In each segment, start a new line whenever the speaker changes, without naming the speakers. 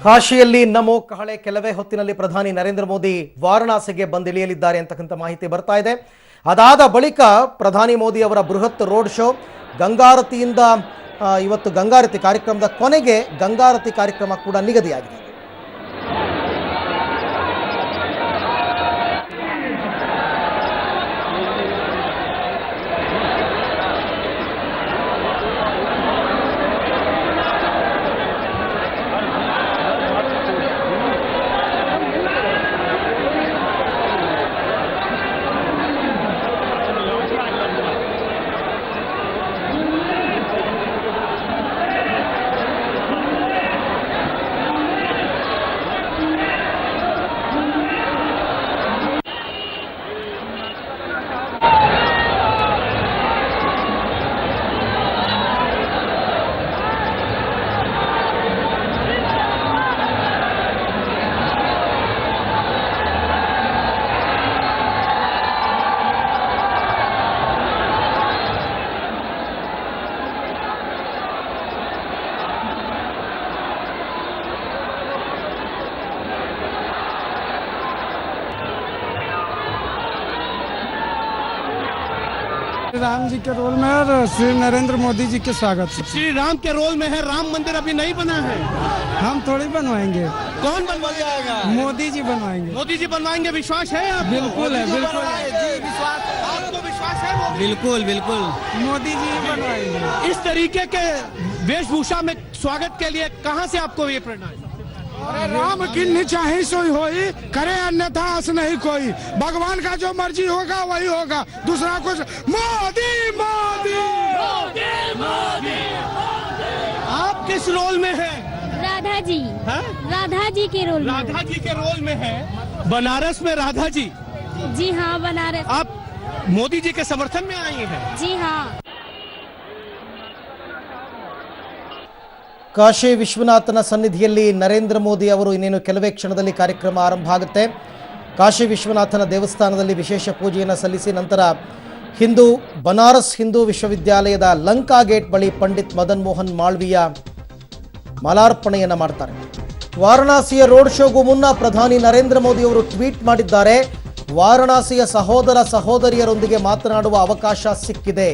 ಕಾಶಿಯಲ್ಲಿ ನಮೋ ಕಹಳೆ ಕೆಲವೇ ಹೊತ್ತಿನಲ್ಲಿ ಪ್ರಧಾನಿ ನರೇಂದ್ರ ಮೋದಿ ವಾರಣಾಸಿಗೆ ಬಂದಿಳಿಯಲಿದ್ದಾರೆ ಅಂತಕ್ಕಂಥ ಮಾಹಿತಿ ಬರ್ತಾ ಇದೆ. ಅದಾದ ಬಳಿಕ ಪ್ರಧಾನಿ ಮೋದಿ ಅವರ ಬೃಹತ್ ರೋಡ್ ಶೋ ಗಂಗಾರತಿಯಿಂದ ಇವತ್ತು ಗಂಗಾರತಿ ಕಾರ್ಯಕ್ರಮದ ಕೊನೆಗೆ ಗಂಗಾರತಿ ಕಾರ್ಯಕ್ರಮ ಕೂಡ ನಿಗದಿಯಾಗಿದೆ.
राम जी के रोल में और श्री नरेंद्र मोदी जी के स्वागत।
श्री राम के रोल में है, राम मंदिर अभी नहीं बना है।
हम थोड़ी बनवाएंगे,
कौन बनवा जाएगा?
मोदी जी बनवाएंगे।
मोदी जी बनवाएंगे, विश्वास है आपको?
बिल्कुल है, बिल्कुल
जी विश्वास। आपको विश्वास है?
बिल्कुल बिल्कुल मोदी जी बनवाएंगे।
इस तरीके के वेशभूषा में स्वागत के लिए कहाँ से आपको ये प्रेरणा है?
अरे राम की निचाही सोई होई, करे अन्यथा अस नहीं कोई। भगवान का जो मर्जी होगा वही होगा, दूसरा कुछ। मोदी मोदी
मोदी मोदी। आप किस रोल में हैं?
राधा जी।
है?
राधा जी के रोल में।
राधा जी के रोल में है। बनारस में राधा जी।
जी हाँ, बनारस।
आप मोदी जी के समर्थन में आई हैं?
जी हाँ।
ಕಾಶಿ ವಿಶ್ವನಾಥನ ಸನ್ನಿಧಿಯಲ್ಲಿ ನರೇಂದ್ರ ಮೋದಿ ಅವರು ಇನ್ನೇನು ಕೆಲವೇ ಕ್ಷಣದಲ್ಲಿ ಕಾರ್ಯಕ್ರಮ ಆರಂಭ ಆಗುತ್ತೆ. ಕಾಶಿ ವಿಶ್ವನಾಥನ ದೇವಸ್ಥಾನದಲ್ಲಿ ವಿಶೇಷ ಪೂಜೆಯನ್ನು ಸಲ್ಲಿಸಿ ನಂತರ ಬನಾರಸ್ ಹಿಂದೂ ವಿಶ್ವವಿದ್ಯಾಲಯದ ಲಂಕಾ ಗೇಟ್ ಬಳಿ ಪಂಡಿತ್ ಮದನ್ ಮೋಹನ್ ಮಾಳ್ವೀಯ ಮಾಲಾರ್ಪಣೆಯನ್ನು ಮಾಡ್ತಾರೆ. ವಾರಣಾಸಿಯ ರೋಡ್ ಶೋಗೂ ಮುನ್ನ ಪ್ರಧಾನಿ ನರೇಂದ್ರ ಮೋದಿ ಅವರು ಟ್ವೀಟ್ ಮಾಡಿದ್ದಾರೆ, ವಾರಣಾಸಿಯ ಸಹೋದರ ಸಹೋದರಿಯರೊಂದಿಗೆ ಮಾತನಾಡುವ ಅವಕಾಶ ಸಿಕ್ಕಿದೆ.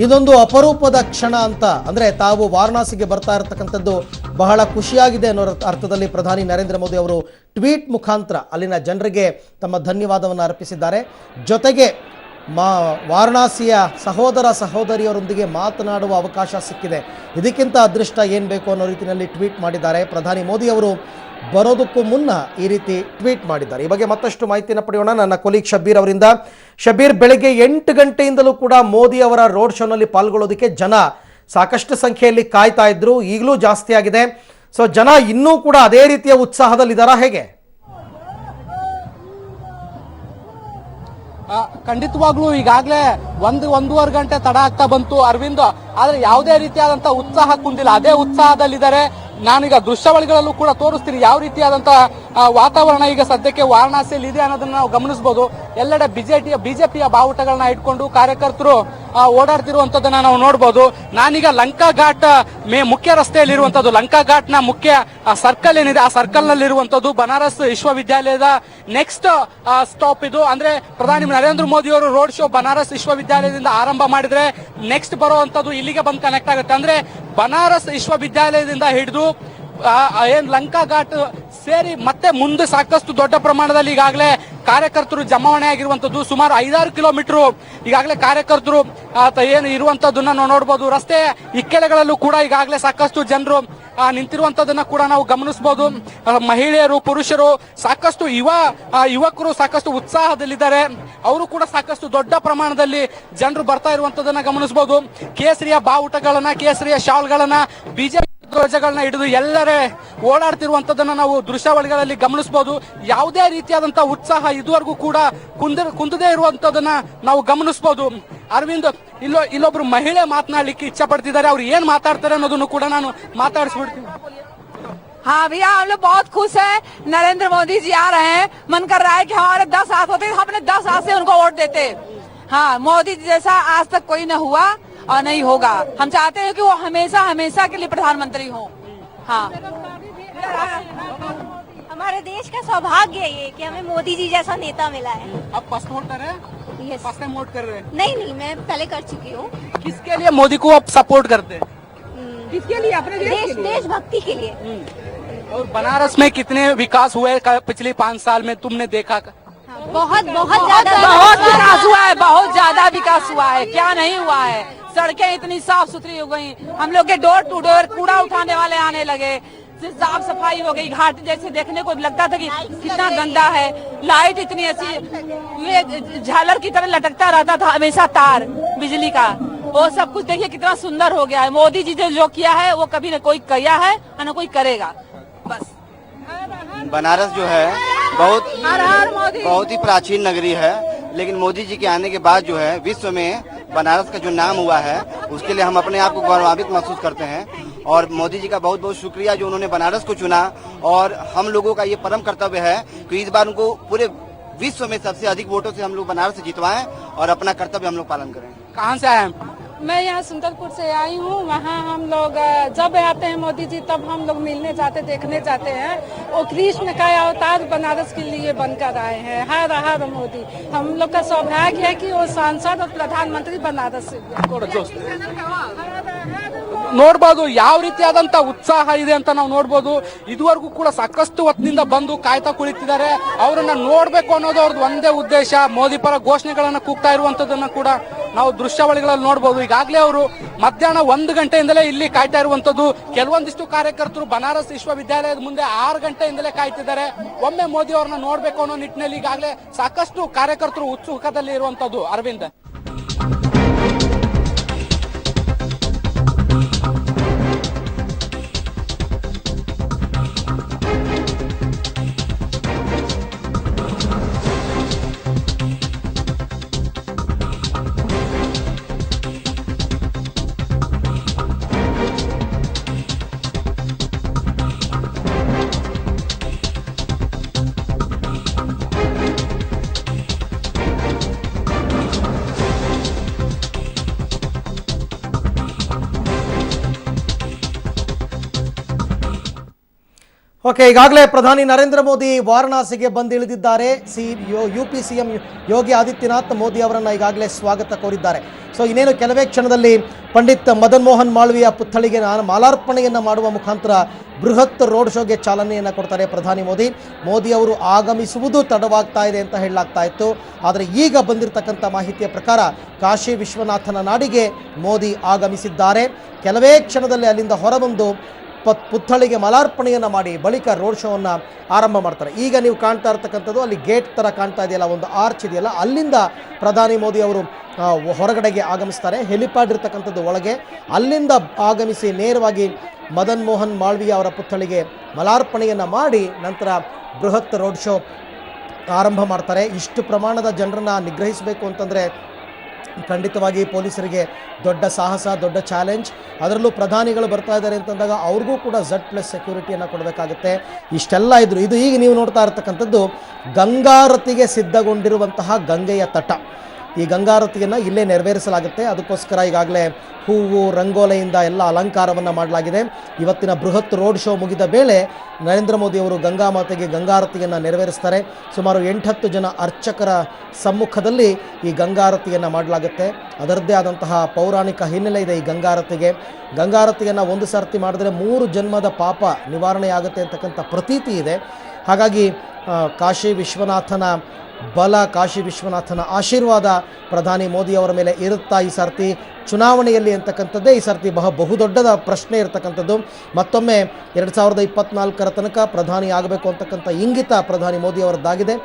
ಇದೊಂದು ಅಪರೂಪದ ಕ್ಷಣ ಅಂತ, ಅಂದರೆ ತಾವು ವಾರಣಾಸಿಗೆ ಬರ್ತಾ ಇರತಕ್ಕಂಥದ್ದು ಬಹಳ ಖುಷಿಯಾಗಿದೆ ಅನ್ನೋ ಅರ್ಥದಲ್ಲಿ ಪ್ರಧಾನಿ ನರೇಂದ್ರ ಮೋದಿ ಅವರು ಟ್ವೀಟ್ ಮುಖಾಂತರ ಅಲ್ಲಿನ ಜನರಿಗೆ ತಮ್ಮ ಧನ್ಯವಾದವನ್ನು ಅರ್ಪಿಸಿದ್ದಾರೆ. ಜೊತೆಗೆ ವಾರಣಾಸಿಯ ಸಹೋದರ ಸಹೋದರಿಯರೊಂದಿಗೆ ಮಾತನಾಡುವ ಅವಕಾಶ ಸಿಕ್ಕಿದೆ, ಇದಕ್ಕಿಂತ ಅದೃಷ್ಟ ಏನು ಬೇಕು ಅನ್ನೋ ರೀತಿಯಲ್ಲಿ ಟ್ವೀಟ್ ಮಾಡಿದ್ದಾರೆ. ಪ್ರಧಾನಿ ಮೋದಿ ಅವರು ಬರೋದಕ್ಕೂ ಮುನ್ನ ಈ ರೀತಿ ಟ್ವೀಟ್ ಮಾಡಿದ್ದಾರೆ. ಈ ಬಗ್ಗೆ ಮತ್ತಷ್ಟು ಮಾಹಿತಿಯನ್ನು ಪಡೆಯೋಣ ನನ್ನ ಕೊಲೀಗ್ ಶಬ್ಬೀರ್ ಅವರಿಂದ. ಶಬ್ಬೀರ್, ಬೆಳಗ್ಗೆ 8 ಗಂಟೆಯಿಂದಲೂ ಕೂಡ ಮೋದಿ ಅವರ ರೋಡ್ ಶೋನಲ್ಲಿ ಪಾಲ್ಗೊಳ್ಳೋದಕ್ಕೆ ಜನ ಸಾಕಷ್ಟು ಸಂಖ್ಯೆಯಲ್ಲಿ ಕಾಯ್ತಾ ಇದ್ರು, ಈಗಲೂ ಜಾಸ್ತಿ ಆಗಿದೆ. ಸೊ ಜನ ಇನ್ನೂ ಕೂಡ ಅದೇ ರೀತಿಯ ಉತ್ಸಾಹದಲ್ಲಿದ್ದಾರಾ, ಹೇಗೆ?
ಖಂಡಿತವಾಗ್ಲೂ ಈಗಾಗಲೇ ಒಂದೂವರೆ ಗಂಟೆ ತಡ ಆಗ್ತಾ ಬಂತು ಅರವಿಂದ್, ಆದ್ರೆ ಯಾವುದೇ ರೀತಿಯಾದಂತ ಉತ್ಸಾಹ ಕುಂದಿಲ್ಲ, ಅದೇ ಉತ್ಸಾಹದಲ್ಲಿದ್ದಾರೆ. ನಾನೀಗ ದೃಶ್ಯಾವಳಿಗಳಲ್ಲೂ ಕೂಡ ತೋರಿಸ್ತೀನಿ ಯಾವ ರೀತಿಯಾದಂತ ವಾತಾವರಣ ಈಗ ಸದ್ಯಕ್ಕೆ ವಾರಣಾಸಿಯಲ್ಲಿ ಇದೆ ಅನ್ನೋದನ್ನ ನಾವು ಗಮನಿಸಬಹುದು. ಎಲ್ಲೆಡೆ ಬಿಜೆಪಿಯ ಬಾವುಟಗಳನ್ನ ಇಟ್ಕೊಂಡು ಕಾರ್ಯಕರ್ತರು ಓಡಾಡ್ತಿರುವಂತದನ್ನ ನಾವು ನೋಡಬಹುದು. ನಾನೀಗ ಲಂಕಾ ಘಾಟ್ ಮುಖ್ಯ ರಸ್ತೆಯಲ್ಲಿ ಇರುವಂತದ್ದು, ಲಂಕಾ ಘಾಟ್ ನ ಮುಖ್ಯ ಸರ್ಕಲ್ ಏನಿದೆ ಆ ಸರ್ಕಲ್ ನಲ್ಲಿ ಇರುವಂತದ್ದು ಬನಾರಸ್ ವಿಶ್ವವಿದ್ಯಾಲಯದ ನೆಕ್ಸ್ಟ್ ಸ್ಟಾಪ್ ಇದು. ಅಂದ್ರೆ ಪ್ರಧಾನಿ ನರೇಂದ್ರ ಮೋದಿ ಅವರು ರೋಡ್ ಶೋ ಬನಾರಸ್ ವಿಶ್ವವಿದ್ಯಾಲಯದಿಂದ ಆರಂಭ ಮಾಡಿದ್ರೆ ನೆಕ್ಸ್ಟ್ ಬರುವಂತದ್ದು ಇಲ್ಲಿಗೆ ಬಂದು ಕನೆಕ್ಟ್ ಆಗುತ್ತೆ. ಅಂದ್ರೆ ಬನಾರಸ್ ವಿಶ್ವವಿದ್ಯಾಲಯದಿಂದ ಹಿಡಿದು ಏನ್ ಲಂಕಾ ಘಾಟ್ ಸೇರಿ ಮತ್ತೆ ಮುಂದೆ ಸಾಕಷ್ಟು ದೊಡ್ಡ ಪ್ರಮಾಣದಲ್ಲಿ ಈಗಾಗಲೇ ಕಾರ್ಯಕರ್ತರು ಜಮಾವಣೆ ಆಗಿರುವಂತದ್ದು. ಸುಮಾರು 5-6 ಕಿಲೋಮೀಟರ್ ಈಗಾಗಲೇ ಕಾರ್ಯಕರ್ತರು ಏನು ಇರುವಂತದ್ದನ್ನ ನಾವು ನೋಡಬಹುದು. ರಸ್ತೆ ಇಕ್ಕೆಲೆಗಳಲ್ಲೂ ಕೂಡ ಈಗಾಗಲೇ ಸಾಕಷ್ಟು ಜನರು ನಿಂತಿರುವಂತದನ್ನ ಕೂಡ ನಾವು ಗಮನಿಸಬಹುದು. ಮಹಿಳೆಯರು, ಪುರುಷರು, ಸಾಕಷ್ಟು ಯುವಕರು ಸಾಕಷ್ಟು ಉತ್ಸಾಹದಲ್ಲಿದ್ದಾರೆ. ಅವರು ಕೂಡ ಸಾಕಷ್ಟು ದೊಡ್ಡ ಪ್ರಮಾಣದಲ್ಲಿ ಜನರು ಬರ್ತಾ ಇರುವಂತದನ್ನ ಗಮನಿಸಬಹುದು. ಕೇಸರಿಯ ಬಾವುಟಗಳನ್ನ, ಕೇಸರಿಯ ಶಾಲ್ಗಳನ್ನ, ಬಿಜೆಪಿ ಧ್ವಜಗಳನ್ನ ಹಿಡಿದು ಎಲ್ಲರೇ ಓಡಾಡ್ತಿರುವಂತದನ್ನ ನಾವು ದೃಶ್ಯಾವಳಿಗಳಲ್ಲಿ ಗಮನಿಸಬಹುದು. ಯಾವುದೇ ರೀತಿಯಾದಂತಹ ಉತ್ಸಾಹ ಇದುವರೆಗೂ ಕೂಡ ಕುಂದದೇ ಇರುವಂತದನ್ನ ನಾವು ಗಮನಿಸಬಹುದು. ಅರವಿಂದ್, ಇಲ್ಲೊಬ್ರು ಮಹಿಳೆ ಮಾತನಾಡ್ಲಿಕ್ಕೆ ಇಚ್ಛೆ ಪಡ್ತಿದ್ದಾರೆ, ಅವ್ರು ಏನ್ ಮಾತಾಡ್ತಾರೆ ಅನ್ನೋದನ್ನು ಕೂಡ ನಾನು ಮಾತಾಡಿಸ್ಬಿಡ್ತೀನಿ.
हाँ भैया, हम लोग बहुत खुश है, नरेंद्र मोदी जी आ रहे हैं। मन कर रहा है कि हमारे 10 हाथ होते, हमने 10 हाथ से उनको वोट देते। हाँ, मोदी जी जैसा आज तक कोई न हुआ और नहीं होगा। हम चाहते हैं कि वो हमेशा हमेशा के लिए प्रधानमंत्री हो। हाँ,
हमारे देश का सौभाग्य है ये कि हमें मोदी जी जैसा नेता मिला है।
अब फर्स्ट वोट कर रहे हैं?
यस।
फर्स्ट टाइम वोट कर रहे हैं?
नहीं, मैं पहले कर चुकी हूँ।
किसके लिए मोदी को आप सपोर्ट करते हैं?
किसके लिए? अपने
देशभक्ति के लिए।
और बनारस में कितने विकास हुए पिछले 5 साल में तुमने देखा?
बहुत बहुत ज्यादा
विकास हुआ है, बहुत ज्यादा विकास हुआ है। क्या नहीं हुआ है? सड़कें इतनी साफ सुथरी हो गई, हम लोग के डोर टू डोर कूड़ा उठाने वाले आने लगे, साफ सफाई हो गई। घाट जैसे देखने को लगता था कि कितना गंदा है। लाइट इतनी अच्छी, ये झालर की तरह लटकता रहता था हमेशा तार बिजली का, वो सब कुछ देखिए कितना सुंदर हो गया है। मोदी जी ने जो किया है वो कभी न कोई किया है न कोई करेगा। बस
बनारस जो है बहुत ही प्राचीन नगरी है, लेकिन मोदी जी के आने के बाद जो है विश्व में बनारस का जो नाम हुआ है उसके लिए हम अपने आप को गौरवान्वित महसूस करते हैं। और मोदी जी का बहुत बहुत शुक्रिया जो उन्होंने बनारस को चुना। और हम लोगों का ये परम कर्तव्य है कि इस बार उनको पूरे विश्व में सबसे अधिक वोटों से हम लोग बनारस से जितवाएं और अपना कर्तव्य हम लोग पालन करें।
कहाँ से आए हैं?
मैं यहाँ सुंदरपुर से आई हूँ। वहाँ हम लोग जब आते हैं मोदी जी तब हम लोग मिलने जाते, देखने जाते हैं। वो कृष्ण का अवतार बनारस के लिए बनकर आए हैं। हर हर मोदी। हम लोग का सौभाग्य है कि वो सांसद और प्रधानमंत्री बनारस से।
ನೋಡಬಹುದು ಯಾವ ರೀತಿಯಾದಂತ ಉತ್ಸಾಹ ಇದೆ ಅಂತ ನಾವು ನೋಡಬಹುದು. ಇದುವರೆಗೂ ಕೂಡ ಸಾಕಷ್ಟು ಹೊತ್ತಿನಿಂದ ಬಂದು ಕಾಯ್ತಾ ಕುಳಿತಿದ್ದಾರೆ. ಅವರನ್ನ ನೋಡ್ಬೇಕು ಅನ್ನೋದು ಅವ್ರದ್ದು ಒಂದೇ ಉದ್ದೇಶ. ಮೋದಿ ಪರ ಘೋಷಣೆಗಳನ್ನ ಕೂಗ್ತಾ ಇರುವಂತದನ್ನ ಕೂಡ ನಾವು ದೃಶ್ಯಾವಳಿಗಳಲ್ಲಿ ನೋಡಬಹುದು. ಈಗಾಗಲೇ ಅವರು ಮಧ್ಯಾಹ್ನ 1 ಗಂಟೆಯಿಂದಲೇ ಇಲ್ಲಿ ಕಾಯ್ತಾ ಇರುವಂತದ್ದು. ಕೆಲವೊಂದಿಷ್ಟು ಕಾರ್ಯಕರ್ತರು ಬನಾರಸ್ ವಿಶ್ವವಿದ್ಯಾಲಯದ ಮುಂದೆ 6 ಗಂಟೆಯಿಂದಲೇ ಕಾಯ್ತಿದ್ದಾರೆ. ಒಮ್ಮೆ ಮೋದಿ ಅವರನ್ನ ನೋಡ್ಬೇಕು ಅನ್ನೋ ನಿಟ್ಟಿನಲ್ಲಿ ಈಗಾಗಲೇ ಸಾಕಷ್ಟು ಕಾರ್ಯಕರ್ತರು ಉತ್ಸುಕದಲ್ಲಿ ಇರುವಂತದ್ದು. ಅರವಿಂದ್.
ಓಕೆ, ಈಗಾಗಲೇ ಪ್ರಧಾನಿ ನರೇಂದ್ರ ಮೋದಿ ವಾರಣಾಸಿಗೆ ಬಂದಿಳಿದಿದ್ದಾರೆ. ಯುಪಿ ಸಿಎಂ ಯೋಗಿ ಆದಿತ್ಯನಾಥ್ ಮೋದಿ ಅವರನ್ನು ಈಗಾಗಲೇ ಸ್ವಾಗತ ಕೋರಿದ್ದಾರೆ. ಸೊ ಇನ್ನೇನು ಕೆಲವೇ ಕ್ಷಣದಲ್ಲಿ ಪಂಡಿತ್ ಮದನ್ ಮೋಹನ್ ಮಾಳವಿಯ ಪುತ್ಥಳಿಗೆ ಮಾಲಾರ್ಪಣೆಯನ್ನು ಮಾಡುವ ಮುಖಾಂತರ ಬೃಹತ್ ರೋಡ್ ಶೋಗೆ ಚಾಲನೆಯನ್ನು ಕೊಡ್ತಾರೆ ಪ್ರಧಾನಿ ಮೋದಿ ಅವರು ಆಗಮಿಸುವುದು ತಡವಾಗ್ತಾ ಇದೆ ಅಂತ ಹೇಳಲಾಗ್ತಾ ಇತ್ತು. ಆದರೆ ಈಗ ಬಂದಿರತಕ್ಕಂಥ ಮಾಹಿತಿಯ ಪ್ರಕಾರ ಕಾಶಿ ವಿಶ್ವನಾಥನ ನಾಡಿಗೆ ಮೋದಿ ಆಗಮಿಸಿದ್ದಾರೆ. ಕೆಲವೇ ಕ್ಷಣದಲ್ಲಿ ಅಲ್ಲಿಂದ ಹೊರಬಂದು ಪುತ್ಥಳಿಗೆ ಮಾಲಾರ್ಪಣೆಯನ್ನು ಮಾಡಿ ಬಳಿಕ ರೋಡ್ ಶೋವನ್ನು ಆರಂಭ ಮಾಡ್ತಾರೆ. ಈಗ ನೀವು ಕಾಣ್ತಾ ಇರ್ತಕ್ಕಂಥದ್ದು ಅಲ್ಲಿ ಗೇಟ್ ಥರ ಕಾಣ್ತಾ ಇದೆಯಲ್ಲ, ಒಂದು ಆರ್ಚ್ ಇದೆಯಲ್ಲ, ಅಲ್ಲಿಂದ ಪ್ರಧಾನಿ ಮೋದಿ ಅವರು ಹೊರಗಡೆಗೆ ಆಗಮಿಸ್ತಾರೆ. ಹೆಲಿಪ್ಯಾಡ್ ಇರ್ತಕ್ಕಂಥದ್ದು ಒಳಗೆ, ಅಲ್ಲಿಂದ ಆಗಮಿಸಿ ನೇರವಾಗಿ ಮದನ್ ಮೋಹನ್ ಮಾಳವಿಯ ಅವರ ಪುತ್ಥಳಿಗೆ ಮಾಲಾರ್ಪಣೆಯನ್ನು ಮಾಡಿ ನಂತರ ಬೃಹತ್ ರೋಡ್ ಶೋ ಆರಂಭ ಮಾಡ್ತಾರೆ. ಇಷ್ಟು ಪ್ರಮಾಣದ ಜನರನ್ನು ನಿಗ್ರಹಿಸಬೇಕು ಅಂತಂದರೆ ಖಂಡಿತವಾಗಿ ಪೊಲೀಸರಿಗೆ ದೊಡ್ಡ ಸಾಹಸ, ದೊಡ್ಡ ಚಾಲೆಂಜ್. ಅದರಲ್ಲೂ ಪ್ರಧಾನಿಗಳು ಬರ್ತಾ ಇದ್ದಾರೆ ಅಂತಂದಾಗ ಅವ್ರಿಗೂ ಕೂಡ Z+ ಸೆಕ್ಯೂರಿಟಿಯನ್ನು ಕೊಡಬೇಕಾಗುತ್ತೆ. ಇಷ್ಟೆಲ್ಲ ಇದ್ರು. ಇದು ಈಗ ನೀವು ನೋಡ್ತಾ ಇರತಕ್ಕಂಥದ್ದು ಗಂಗಾರತಿಗೆ ಸಿದ್ಧಗೊಂಡಿರುವಂತಹ ಗಂಗೆಯ ತಟ. ಈ ಗಂಗಾರತಿಯನ್ನು ಇಲ್ಲೇ ನೆರವೇರಿಸಲಾಗುತ್ತೆ. ಅದಕ್ಕೋಸ್ಕರ ಈಗಾಗಲೇ ಹೂವು ರಂಗೋಲೆಯಿಂದ ಎಲ್ಲ ಅಲಂಕಾರವನ್ನು ಮಾಡಲಾಗಿದೆ. ಇವತ್ತಿನ ಬೃಹತ್ ರೋಡ್ ಶೋ ಮುಗಿದ ವೇಳೆ ನರೇಂದ್ರ ಮೋದಿ ಅವರು ಗಂಗಾ ಮಾತೆಗೆ ಗಂಗಾರತಿಯನ್ನು ನೆರವೇರಿಸ್ತಾರೆ. ಸುಮಾರು 8-10 ಜನ ಅರ್ಚಕರ ಸಮ್ಮುಖದಲ್ಲಿ ಈ ಗಂಗಾರತಿಯನ್ನು ಮಾಡಲಾಗುತ್ತೆ. ಅದರದ್ದೇ ಆದಂತಹ ಪೌರಾಣಿಕ ಹಿನ್ನೆಲೆ ಇದೆ ಈ ಗಂಗಾರತಿಗೆ. ಗಂಗಾರತಿಯನ್ನು ಒಂದು ಸರ್ತಿ ಮಾಡಿದ್ರೆ 3 ಜನ್ಮದ ಪಾಪ ನಿವಾರಣೆಯಾಗುತ್ತೆ ಅಂತಕ್ಕಂಥ ಪ್ರತೀತಿ ಇದೆ. ಹಾಗಾಗಿ ಕಾಶಿ ವಿಶ್ವನಾಥನ ಬಲ, ಕಾಶಿ ವಿಶ್ವನಾಥನ ಆಶೀರ್ವಾದ ಪ್ರಧಾನಿ ಮೋದಿ ಅವರ ಮೇಲೆ ಇರುತ್ತಾ ಈ ಸರ್ತಿ ಚುನಾವಣೆಯಲ್ಲಿ ಅಂತಕ್ಕಂಥದ್ದೇ ಈ ಸರ್ತಿ ಬಹುದೊಡ್ಡದ ಪ್ರಶ್ನೆ ಇರತಕ್ಕಂಥದ್ದು. ಮತ್ತೊಮ್ಮೆ 2024 ತನಕ ಪ್ರಧಾನಿ ಆಗಬೇಕು ಅಂತಕ್ಕಂಥ ಇಂಗಿತ ಪ್ರಧಾನಿ ಮೋದಿ ಅವರದ್ದಾಗಿದೆ.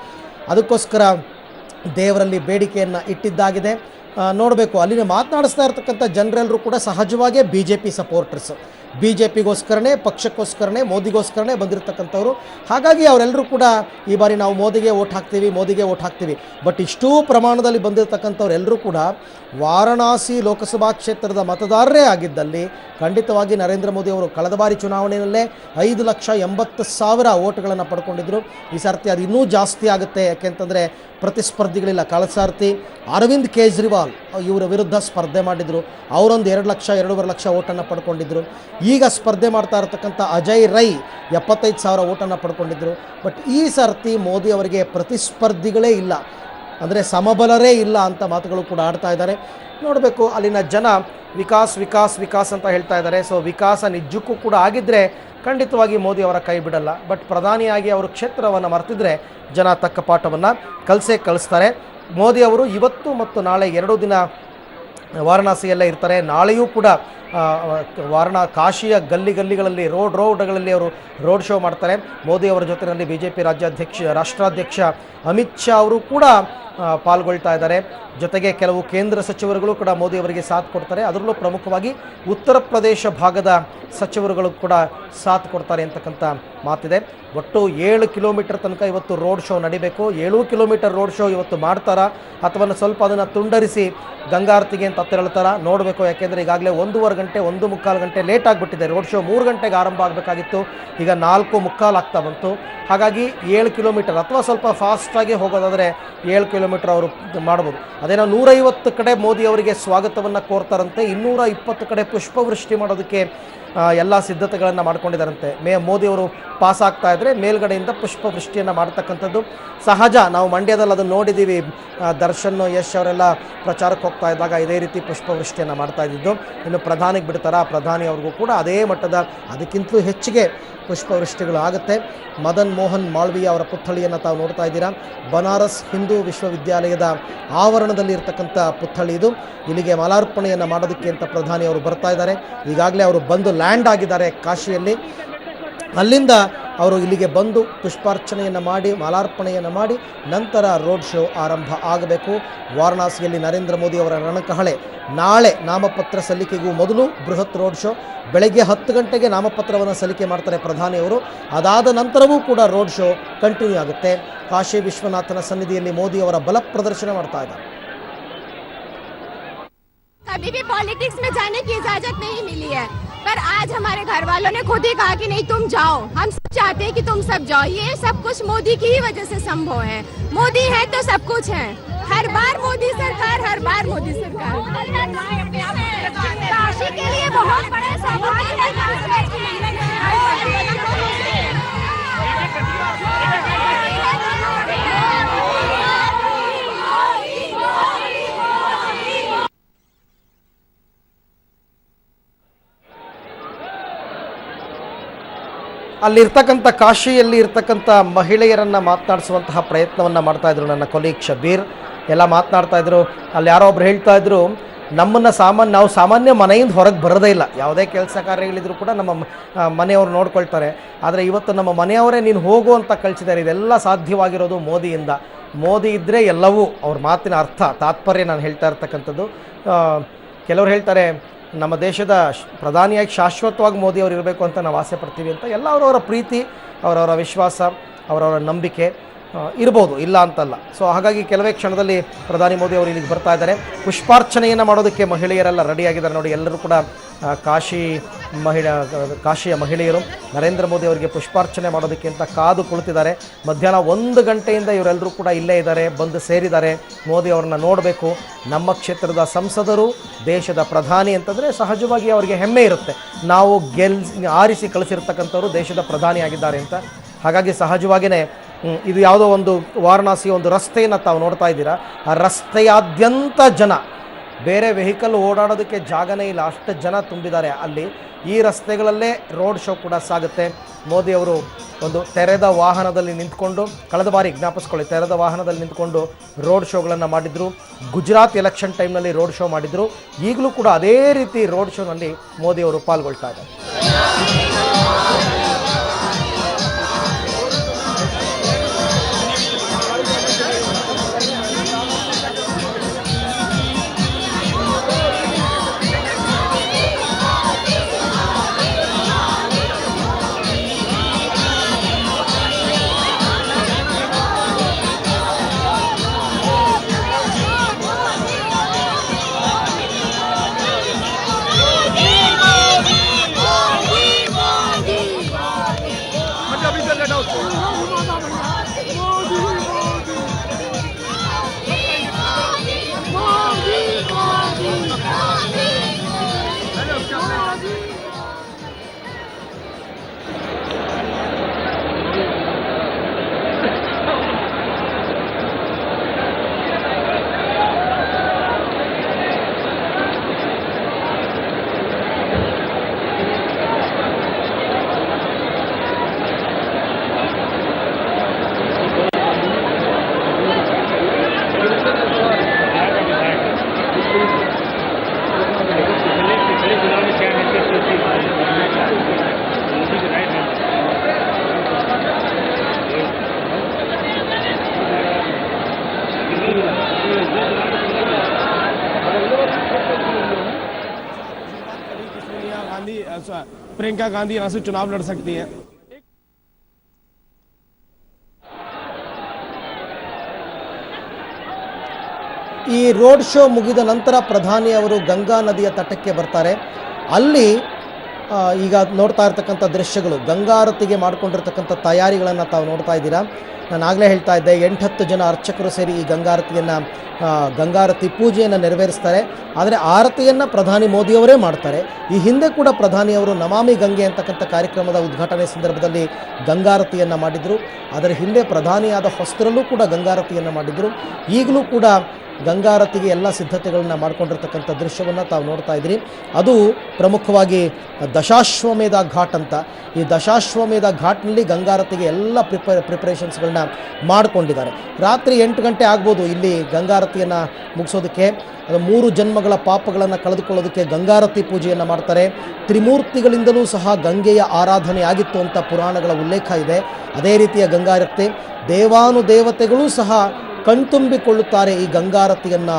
ಅದಕ್ಕೋಸ್ಕರ ದೇವರಲ್ಲಿ ಬೇಡಿಕೆಯನ್ನು ಇಟ್ಟಿದ್ದಾಗಿದೆ. ನೋಡಬೇಕು, ಅಲ್ಲಿನ ಮಾತನಾಡಿಸ್ತಾ ಇರ್ತಕ್ಕಂಥ ಜನರೆಲ್ಲರೂ ಕೂಡ ಸಹಜವಾಗೇ BJP ಸಪೋರ್ಟರ್ಸ್. BJPಗೋಸ್ಕರನೇ, ಪಕ್ಷಕ್ಕೋಸ್ಕರನೇ, ಮೋದಿಗೋಸ್ಕರನೇ ಬಂದಿರತಕ್ಕಂಥವ್ರು. ಹಾಗಾಗಿ ಅವರೆಲ್ಲರೂ ಕೂಡ ಈ ಬಾರಿ ನಾವು ಮೋದಿಗೆ ಓಟ್ ಹಾಕ್ತೀವಿ. ಬಟ್ ಇಷ್ಟೂ ಪ್ರಮಾಣದಲ್ಲಿ ಬಂದಿರತಕ್ಕಂಥವ್ರೆಲ್ಲರೂ ಕೂಡ ವಾರಣಾಸಿ ಲೋಕಸಭಾ ಕ್ಷೇತ್ರದ ಮತದಾರರೇ ಆಗಿದ್ದಲ್ಲಿ ಖಂಡಿತವಾಗಿ ನರೇಂದ್ರ ಮೋದಿ ಅವರು ಕಳೆದ ಬಾರಿ ಚುನಾವಣೆಯಲ್ಲೇ 5,80,000 ಓಟ್ಗಳನ್ನು ಪಡ್ಕೊಂಡಿದ್ರು. ಈ ಸರ್ತಿ ಅದು ಇನ್ನೂ ಜಾಸ್ತಿ ಆಗುತ್ತೆ. ಯಾಕೆಂತಂದರೆ ಪ್ರತಿಸ್ಪರ್ಧಿಗಳಿಲ್ಲ. ಕಳೆದ ಸರ್ತಿ ಅರವಿಂದ್ ಕೇಜ್ರಿವಾಲ್ ಇವರ ವಿರುದ್ಧ ಸ್ಪರ್ಧೆ ಮಾಡಿದರು. ಅವರೊಂದು 2 ಲಕ್ಷ 2.5 ಲಕ್ಷ ಓಟನ್ನು ಪಡ್ಕೊಂಡಿದ್ದರು. ಈಗ ಸ್ಪರ್ಧೆ ಮಾಡ್ತಾ ಇರತಕ್ಕಂಥ ಅಜಯ್ ರೈ 75,000 ಓಟನ್ನು ಪಡ್ಕೊಂಡಿದ್ದರು. ಬಟ್ ಈ ಸರ್ತಿ ಮೋದಿ ಅವರಿಗೆ ಪ್ರತಿಸ್ಪರ್ಧಿಗಳೇ ಇಲ್ಲ, ಅಂದರೆ ಸಮಬಲರೇ ಇಲ್ಲ ಅಂತ ಮಾತುಗಳು ಕೂಡ ಆಡ್ತಾ ಇದ್ದಾರೆ. ನೋಡಬೇಕು, ಅಲ್ಲಿನ ಜನ ವಿಕಾಸ್ ವಿಕಾಸ್ ವಿಕಾಸ್ ಅಂತ ಹೇಳ್ತಾ ಇದ್ದಾರೆ. ಸೊ ವಿಕಾಸ ನಿಜಕ್ಕೂ ಕೂಡ ಆಗಿದ್ದರೆ ಖಂಡಿತವಾಗಿ ಮೋದಿ ಅವರ ಕೈ ಬಿಡಲ್ಲ. ಬಟ್ ಪ್ರಧಾನಿಯಾಗಿ ಅವರು ಕ್ಷೇತ್ರವನ್ನು ಮರೆತಿದ್ರೆ ಜನ ತಕ್ಕ ಪಾಠವನ್ನು ಕಲಿಸ್ತಾರೆ. ಮೋದಿ ಅವರು ಇವತ್ತು ಮತ್ತು ನಾಳೆ 2 ದಿನ ವಾರಣಾಸಿಯಲ್ಲೇ ಇರ್ತಾರೆ. ನಾಳೆಯೂ ಕೂಡ ಕಾಶಿಯ ಗಲ್ಲಿಗಳಲ್ಲಿ ರೋಡ್ಗಳಲ್ಲಿ ಅವರು ರೋಡ್ ಶೋ ಮಾಡ್ತಾರೆ. ಮೋದಿ ಅವರ ಜೊತೆಯಲ್ಲಿ BJP ರಾಷ್ಟ್ರಾಧ್ಯಕ್ಷ ಅಮಿತ್ ಶಾ ಅವರು ಕೂಡ ಪಾಲ್ಗೊಳ್ತಾ ಇದ್ದಾರೆ. ಜೊತೆಗೆ ಕೆಲವು ಕೇಂದ್ರ ಸಚಿವರುಗಳು ಕೂಡ ಮೋದಿ ಅವರಿಗೆ ಸಾಥ್ ಕೊಡ್ತಾರೆ. ಅದರಲ್ಲೂ ಪ್ರಮುಖವಾಗಿ ಉತ್ತರ ಪ್ರದೇಶ ಭಾಗದ ಸಚಿವರುಗಳು ಕೂಡ ಸಾಥ್ ಕೊಡ್ತಾರೆ ಅಂತಕ್ಕಂಥ ಮಾತಿದೆ. ಒಟ್ಟು 7 ಕಿಲೋಮೀಟರ್ ತನಕ ಇವತ್ತು ರೋಡ್ ಶೋ ನಡಿಬೇಕು. 7 ಕಿಲೋಮೀಟರ್ ರೋಡ್ ಶೋ ಇವತ್ತು ಮಾಡ್ತಾರಾ ಅಥವಾ ಸ್ವಲ್ಪ ಅದನ್ನು ತುಂಡರಿಸಿ ಗಂಗಾರತಿಗೆ ಅಂತ ತೆರಳ್ತಾರ ನೋಡಬೇಕು. ಯಾಕೆಂದರೆ ಈಗಾಗಲೇ 1.25 ಗಂಟೆ 1.25 ಗಂಟೆ ಲೇಟ್ ಆಗಿಬಿಟ್ಟಿದೆ. ರೋಡ್ ಶೋ 3 ಗಂಟೆಗೆ ಆರಂಭ ಆಗಬೇಕಾಗಿತ್ತು, ಈಗ 4:45 ಆಗ್ತಾ ಬಂತು. ಹಾಗಾಗಿ 7 ಕಿಲೋಮೀಟರ್ ಅಥವಾ ಸ್ವಲ್ಪ ಫಾಸ್ಟಾಗಿ ಹೋಗೋದಾದರೆ 7 ಕಿಲೋಮೀಟರ್ ಅವರು ಮಾಡ್ಬೋದು. ಅದೇನೋ 150 ಕಡೆ ಮೋದಿ ಅವರಿಗೆ ಸ್ವಾಗತವನ್ನು ಕೋರ್ತಾರಂತೆ, 220 ಕಡೆ ಪುಷ್ಪವೃಷ್ಟಿ ಮಾಡೋದಕ್ಕೆ ಎಲ್ಲ ಸಿದ್ಧತೆಗಳನ್ನು ಮಾಡ್ಕೊಂಡಿದ್ದಾರಂತೆ. ಮೋದಿ ಅವರು ಪಾಸ್ ಆಗ್ತಾ ಇದ್ದರೆ ಮೇಲ್ಗಡೆಯಿಂದ ಪುಷ್ಪವೃಷ್ಟಿಯನ್ನು ಮಾಡ್ತಕ್ಕಂಥದ್ದು ಸಹಜ. ನಾವು ಮಂಡ್ಯದಲ್ಲಿ ಅದನ್ನು ನೋಡಿದ್ದೀವಿ. ದರ್ಶನ್, ಯಶ್ ಅವರೆಲ್ಲ ಪ್ರಚಾರಕ್ಕೆ ಹೋಗ್ತಾ ಇದ್ದಾಗ ಇದೇ ರೀತಿ ಪುಷ್ಪವೃಷ್ಟಿಯನ್ನು ಮಾಡ್ತಾ ಇದ್ದಿದ್ದು. ಇನ್ನು ಪ್ರಧಾನಿಗೆ ಬಿಡ್ತಾರಾ, ಪ್ರಧಾನಿ ಅವ್ರಿಗೂ ಕೂಡ ಅದೇ ಮಟ್ಟದ ಅದಕ್ಕಿಂತಲೂ ಹೆಚ್ಚಿಗೆ ಪುಷ್ಪವೃಷ್ಟಿಗಳು ಆಗುತ್ತೆ. ಮದನ್ ಮೋಹನ್ ಮಾಳ್ವೀಯ ಅವರ ಪುತ್ಥಳಿಯನ್ನು ತಾವು ನೋಡ್ತಾ ಇದ್ದೀರಾ. ಬನಾರಸ್ ಹಿಂದೂ ವಿಶ್ವವಿದ್ಯಾಲಯದ ಆವರಣದಲ್ಲಿ ಇರತಕ್ಕಂಥ ಪುತ್ಥಳಿ ಇದು. ಇಲ್ಲಿಗೆ ಮಾಲಾರ್ಪಣೆಯನ್ನು ಮಾಡೋದಕ್ಕೆ ಅಂತ ಪ್ರಧಾನಿ ಅವರು ಬರ್ತಾ ಇದ್ದಾರೆ. ಈಗಾಗಲೇ ಅವರು ಬಂದು ಲ್ಯಾಂಡ್ ಆಗಿದ್ದಾರೆ ಕಾಶಿಯಲ್ಲಿ. ಅಲ್ಲಿಂದ ಅವರು ಇಲ್ಲಿಗೆ ಬಂದು ಪುಷ್ಪಾರ್ಚನೆಯನ್ನು ಮಾಡಿ ಮಾಲಾರ್ಪಣೆಯನ್ನು ಮಾಡಿ ನಂತರ ರೋಡ್ ಶೋ ಆರಂಭ ಆಗಬೇಕು. ವಾರಣಾಸಿಯಲ್ಲಿ ನರೇಂದ್ರ ಮೋದಿ ಅವರ ರಣಕಹಳೆ. ನಾಳೆ ನಾಮಪತ್ರ ಸಲ್ಲಿಕೆಗೂ ಮೊದಲು ಬೃಹತ್ ರೋಡ್ ಶೋ. ಬೆಳಗ್ಗೆ 10 ಗಂಟೆಗೆ ನಾಮಪತ್ರವನ್ನು ಸಲ್ಲಿಕೆ ಮಾಡ್ತಾರೆ ಪ್ರಧಾನಿಯವರು. ಅದಾದ ನಂತರವೂ ಕೂಡ ರೋಡ್ ಶೋ ಕಂಟಿನ್ಯೂ ಆಗುತ್ತೆ. ಕಾಶಿ ವಿಶ್ವನಾಥನ ಸನ್ನಿಧಿಯಲ್ಲಿ ಮೋದಿ ಅವರ ಬಲ ಪ್ರದರ್ಶನ ಮಾಡ್ತಾ ಇದ್ದಾರೆ.
कभी भी पॉलिटिक्स में जाने की इजाजत नहीं मिली है, पर आज हमारे घर वालों ने खुद ही कहा कि नहीं तुम जाओ, हम सब चाहते हैं कि तुम सब जाओ। ये सब कुछ मोदी की ही वजह से संभव है। मोदी है तो सब कुछ है। हर बार मोदी सरकार, हर बार मोदी सरकार। काशी के लिए बहुत बड़ा सौभाग्य है।
ಅಲ್ಲಿರ್ತಕ್ಕಂಥ ಕಾಶಿಯಲ್ಲಿ ಇರ್ತಕ್ಕಂಥ ಮಹಿಳೆಯರನ್ನು ಮಾತನಾಡಿಸುವಂತಹ ಪ್ರಯತ್ನವನ್ನು ಮಾಡ್ತಾಯಿದ್ರು ನನ್ನ ಕೊಲೀಗ್ ಶಬೀರ್. ಎಲ್ಲ ಮಾತನಾಡ್ತಾಯಿದ್ರು. ಅಲ್ಲಿ ಯಾರೋ ಒಬ್ರು ಹೇಳ್ತಾಯಿದ್ರು, ನಮ್ಮನ್ನು ನಾವು ಸಾಮಾನ್ಯ ಮನೆಯಿಂದ ಹೊರಗೆ ಬರೋದೇ ಇಲ್ಲ. ಯಾವುದೇ ಕೆಲಸ ಕಾರ್ಯಗಳಿದ್ರು ಕೂಡ ನಮ್ಮ ಮನೆಯವರು ನೋಡ್ಕೊಳ್ತಾರೆ. ಆದರೆ ಇವತ್ತು ನಮ್ಮ ಮನೆಯವರೇ ನೀನು ಹೋಗು ಅಂತ ಕಳಿಸಿದ್ದಾರೆ. ಇದೆಲ್ಲ ಸಾಧ್ಯವಾಗಿರೋದು ಮೋದಿಯಿಂದ. ಮೋದಿ ಇದ್ದರೆ ಎಲ್ಲವೂ. ಅವ್ರ ಮಾತಿನ ಅರ್ಥ ತಾತ್ಪರ್ಯ ನಾನು ಹೇಳ್ತಾ ಇರ್ತಕ್ಕಂಥದ್ದು. ಕೆಲವರು ಹೇಳ್ತಾರೆ ನಮ್ಮ ದೇಶದ ಪ್ರಧಾನಿಯಾಗಿ ಶಾಶ್ವತವಾಗಿ ಮೋದಿ ಅವರು ಇರಬೇಕು ಅಂತ ನಾವು ಆಸೆ ಪಡ್ತೀವಿ ಅಂತ. ಎಲ್ಲ ಅವರವರ ಪ್ರೀತಿ, ಅವರವರ ವಿಶ್ವಾಸ, ಅವರವರ ನಂಬಿಕೆ ಇರ್ಬೋದು, ಇಲ್ಲ ಅಂತಲ್ಲ. ಸೊ ಹಾಗಾಗಿ ಕೆಲವೇ ಕ್ಷಣದಲ್ಲಿ ಪ್ರಧಾನಿ ಮೋದಿ ಅವರು ಇಲ್ಲಿಗೆ ಬರ್ತಾ ಇದ್ದಾರೆ. ಪುಷ್ಪಾರ್ಚನೆಯನ್ನು ಮಾಡೋದಕ್ಕೆ ಮಹಿಳೆಯರೆಲ್ಲ ರೆಡಿಯಾಗಿದ್ದಾರೆ ನೋಡಿ. ಎಲ್ಲರೂ ಕೂಡ ಕಾಶಿಯ ಮಹಿಳೆಯರು ನರೇಂದ್ರ ಮೋದಿ ಅವರಿಗೆ ಪುಷ್ಪಾರ್ಚನೆ ಮಾಡೋದಕ್ಕೆ ಅಂತ ಕಾದು ಕುಳಿತಿದ್ದಾರೆ. ಮಧ್ಯಾಹ್ನ 1 ಗಂಟೆಯಿಂದ ಇವರೆಲ್ಲರೂ ಕೂಡ ಇಲ್ಲೇ ಇದ್ದಾರೆ, ಬಂದು ಸೇರಿದ್ದಾರೆ. ಮೋದಿ ಅವ್ರನ್ನ ನೋಡಬೇಕು. ನಮ್ಮ ಕ್ಷೇತ್ರದ ಸಂಸದರು, ದೇಶದ ಪ್ರಧಾನಿ ಅಂತಂದರೆ ಸಹಜವಾಗಿ ಅವರಿಗೆ ಹೆಮ್ಮೆ ಇರುತ್ತೆ. ನಾವು ಆರಿಸಿ ಕಳಿಸಿರ್ತಕ್ಕಂಥವ್ರು ದೇಶದ ಪ್ರಧಾನಿಯಾಗಿದ್ದಾರೆ ಅಂತ. ಹಾಗಾಗಿ ಸಹಜವಾಗಿಯೇ ಇದು ಯಾವುದೋ ಒಂದು ವಾರಣಾಸಿಯ ಒಂದು ರಸ್ತೆಯನ್ನು ತಾವು ನೋಡ್ತಾ ಇದ್ದೀರಾ. ಆ ರಸ್ತೆಯಾದ್ಯಂತ ಜನ, ಬೇರೆ ವೆಹಿಕಲ್ ಓಡಾಡೋದಕ್ಕೆ ಜಾಗನೇ ಇಲ್ಲ, ಅಷ್ಟು ಜನ ತುಂಬಿದ್ದಾರೆ ಅಲ್ಲಿ. ಈ ರಸ್ತೆಗಳಲ್ಲೇ ರೋಡ್ ಶೋ ಕೂಡ ಸಾಗುತ್ತೆ. ಮೋದಿ ಅವರು ಒಂದು ತೆರೆದ ವಾಹನದಲ್ಲಿ ನಿಂತ್ಕೊಂಡು, ಕಳೆದ ಬಾರಿ ಜ್ಞಾಪಿಸ್ಕೊಳ್ಳಿ, ತೆರೆದ ವಾಹನದಲ್ಲಿ ನಿಂತ್ಕೊಂಡು ರೋಡ್ ಶೋಗಳನ್ನು ಮಾಡಿದರು. ಗುಜರಾತ್ ಎಲೆಕ್ಷನ್ ಟೈಮ್ನಲ್ಲಿ ರೋಡ್ ಶೋ ಮಾಡಿದರು. ಈಗಲೂ ಕೂಡ ಅದೇ ರೀತಿ ರೋಡ್ ಶೋನಲ್ಲಿ ಮೋದಿ ಅವರು ಪಾಲ್ಗೊಳ್ತಾ ಇದ್ದಾರೆ.
प्रियंका गांधी यहाँ से चुनाव लड़ सकती हैं।
ಈ ರೋಡ್ ಶೋ ಮುಗಿದ ನಂತರ ಪ್ರಧಾನಿ ಅವರು ಗಂಗಾ ನದಿಯ ತಟಕ್ಕೆ ಬರ್ತಾರೆ. ಅಲ್ಲಿ ಈಗ ನೋಡ್ತಾ ಇರ್ತಕ್ಕಂಥ ದೃಶ್ಯಗಳು, ಗಂಗಾರತಿಗೆ ಮಾಡಿಕೊಂಡಿರ್ತಕ್ಕಂಥ ತಯಾರಿಗಳನ್ನು ತಾವು ನೋಡ್ತಾ ಇದ್ದೀರಾ. ನಾನು ಆಗಲೇ ಹೇಳ್ತಾ ಇದ್ದೆ, 8-10 ಜನ ಅರ್ಚಕರು ಸೇರಿ ಈ ಗಂಗಾರತಿ ಪೂಜೆಯನ್ನು ನೆರವೇರಿಸ್ತಾರೆ. ಆದರೆ ಆರತಿಯನ್ನು ಪ್ರಧಾನಿ ಮೋದಿಯವರೇ ಮಾಡ್ತಾರೆ. ಈ ಹಿಂದೆ ಕೂಡ ಪ್ರಧಾನಿಯವರು ನಮಾಮಿ ಗಂಗೆ ಅಂತಕ್ಕಂಥ ಕಾರ್ಯಕ್ರಮದ ಉದ್ಘಾಟನೆ ಸಂದರ್ಭದಲ್ಲಿ ಗಂಗಾರತಿಯನ್ನು ಮಾಡಿದರು. ಅದರ ಹಿಂದೆ ಪ್ರಧಾನಿಯಾದ ಹೊಸದರಲ್ಲೂ ಕೂಡ ಗಂಗಾರತಿಯನ್ನು ಮಾಡಿದರು. ಈಗಲೂ ಕೂಡ ಗಂಗಾರತಿಗೆ ಎಲ್ಲ ಸಿದ್ಧತೆಗಳನ್ನು ಮಾಡಿಕೊಂಡಿರ್ತಕ್ಕಂಥ ದೃಶ್ಯವನ್ನು ತಾವು ನೋಡ್ತಾ ಇದ್ದೀರಿ. ಅದು ಪ್ರಮುಖವಾಗಿ ದಶಾಶ್ವಮೇಧ ಘಾಟ್ ಅಂತ. ಈ ದಶಾಶ್ವಮೇಧ ಘಾಟ್ನಲ್ಲಿ ಗಂಗಾರತಿಗೆ ಎಲ್ಲ ಪ್ರಿಪರೇಷನ್ಸ್ಗಳನ್ನ ಮಾಡಿಕೊಂಡಿದ್ದಾರೆ. ರಾತ್ರಿ 8 ಗಂಟೆ ಆಗ್ಬೋದು ಇಲ್ಲಿ ಗಂಗಾರತಿಯನ್ನು ಮುಗಿಸೋದಕ್ಕೆ. ಅದು 3 ಜನ್ಮಗಳ ಪಾಪಗಳನ್ನು ಕಳೆದುಕೊಳ್ಳೋದಕ್ಕೆ ಗಂಗಾರತಿ ಪೂಜೆಯನ್ನು ಮಾಡ್ತಾರೆ. ತ್ರಿಮೂರ್ತಿಗಳಿಂದಲೂ ಸಹ ಗಂಗೆಯ ಆರಾಧನೆ ಆಗಿತ್ತು ಅಂತ ಪುರಾಣಗಳ ಉಲ್ಲೇಖ ಇದೆ. ಅದೇ ರೀತಿಯ ಗಂಗಾರತಿ ದೇವಾನುದೇವತೆಗಳೂ ಸಹ ಕಣ್ತುಂಬಿಕೊಳ್ಳುತ್ತಾರೆ. ಈ ಗಂಗಾರತಿಯನ್ನು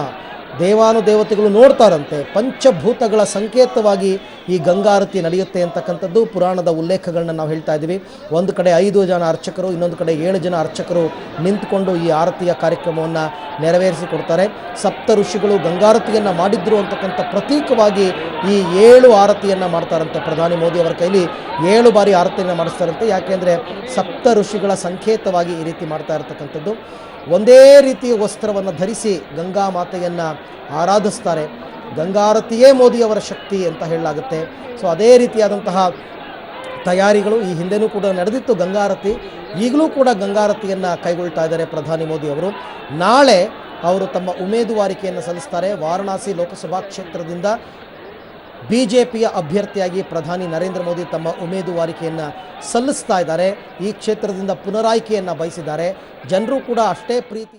ದೇವಾನುದೇವತೆಗಳು ನೋಡ್ತಾರಂತೆ. ಪಂಚಭೂತಗಳ ಸಂಕೇತವಾಗಿ ಈ ಗಂಗಾರತಿ ನಡೆಯುತ್ತೆ ಅಂತಕ್ಕಂಥದ್ದು ಪುರಾಣದ ಉಲ್ಲೇಖಗಳನ್ನ ನಾವು ಹೇಳ್ತಾ ಇದ್ದೀವಿ. ಒಂದು ಕಡೆ 5 ಜನ ಅರ್ಚಕರು, ಇನ್ನೊಂದು ಕಡೆ 7 ಜನ ಅರ್ಚಕರು ನಿಂತುಕೊಂಡು ಈ ಆರತಿಯ ಕಾರ್ಯಕ್ರಮವನ್ನು ನೆರವೇರಿಸಿಕೊಡ್ತಾರೆ. ಸಪ್ತ ಋಷಿಗಳು ಗಂಗಾರತಿಯನ್ನು ಮಾಡಿದ್ರು ಅಂತಕ್ಕಂಥ ಪ್ರತೀಕವಾಗಿ ಈ 7 ಆರತಿಯನ್ನು ಮಾಡ್ತಾರಂತೆ. ಪ್ರಧಾನಿ ಮೋದಿ ಅವರ ಕೈಲಿ 7 ಬಾರಿ ಆರತಿಯನ್ನು ಮಾಡಿಸ್ತಾರಂತೆ. ಯಾಕೆಂದರೆ ಸಪ್ತ ಋಷಿಗಳ ಸಂಕೇತವಾಗಿ ಈ ರೀತಿ ಮಾಡ್ತಾ ಇರತಕ್ಕಂಥದ್ದು. ಒಂದೇ ರೀತಿಯ ವಸ್ತ್ರವನ್ನು ಧರಿಸಿ ಗಂಗಾ ಮಾತೆಯನ್ನು ಆರಾಧಿಸ್ತಾರೆ. ಗಂಗಾರತಿಯೇ ಮೋದಿಯವರ ಶಕ್ತಿ ಅಂತ ಹೇಳಲಾಗುತ್ತೆ. ಸೊ ಅದೇ ರೀತಿಯಾದಂತಹ ತಯಾರಿಗಳು ಈ ಹಿಂದೆನೂ ಕೂಡ ನಡೆದಿತ್ತು ಗಂಗಾರತಿ. ಈಗಲೂ ಕೂಡ ಗಂಗಾರತಿಯನ್ನು ಕೈಗೊಳ್ತಾ ಇದ್ದಾರೆ ಪ್ರಧಾನಿ ಮೋದಿ ಅವರು. ನಾಳೆ ಅವರು ತಮ್ಮ ಉಮೇದುವಾರಿಕೆಯನ್ನು ಸಲ್ಲಿಸ್ತಾರೆ. ವಾರಣಾಸಿ ಲೋಕಸಭಾ ಕ್ಷೇತ್ರದಿಂದ ಬಿಜೆಪಿಯ ಅಭ್ಯರ್ಥಿಯಾಗಿ ಪ್ರಧಾನಿ ನರೇಂದ್ರ ಮೋದಿ ತಮ್ಮ ಉಮೇದುವಾರಿಕೆಯನ್ನು ಸಲ್ಲಿಸ್ತಾ ಇದ್ದಾರೆ. ಈ ಕ್ಷೇತ್ರದಿಂದ ಪುನರಾಯ್ಕೆಯನ್ನು ಬಯಸಿದ್ದಾರೆ. ಜನರು ಕೂಡ ಅಷ್ಟೇ ಪ್ರೀತಿ